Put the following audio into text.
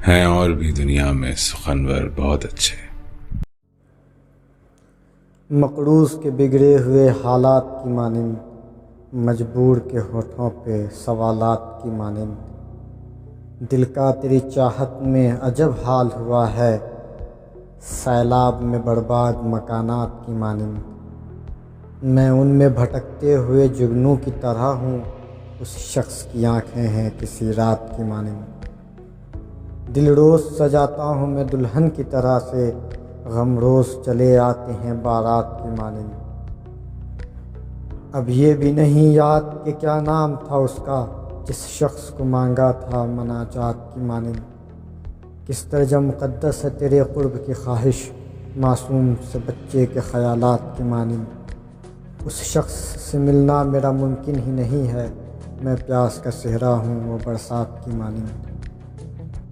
ہیں اور بھی دنیا میں سخنور بہت اچھے۔ مقروض کے بگڑے ہوئے حالات کی مانند، مجبور کے ہونٹوں پہ سوالات کی مانند، دل کا تیری چاہت میں عجب حال ہوا ہے، سیلاب میں برباد مکانات کی مانند۔ میں ان میں بھٹکتے ہوئے جگنوں کی طرح ہوں، اس شخص کی آنکھیں ہیں کسی رات کی مانند۔ دل روز سجاتا ہوں میں دلہن کی طرح سے، غم روز چلے آتے ہیں بارات کی مانند۔ اب یہ بھی نہیں یاد کہ کیا نام تھا اس کا، جس شخص کو مانگا تھا مناجات کی مانند۔ کس درجہ مقدس ہے تیرے قرب کی خواہش، معصوم سے بچے کے خیالات کی مانند۔ اس شخص سے ملنا میرا ممکن ہی نہیں ہے، میں پیاس کا صحرا ہوں وہ برسات کی مانند۔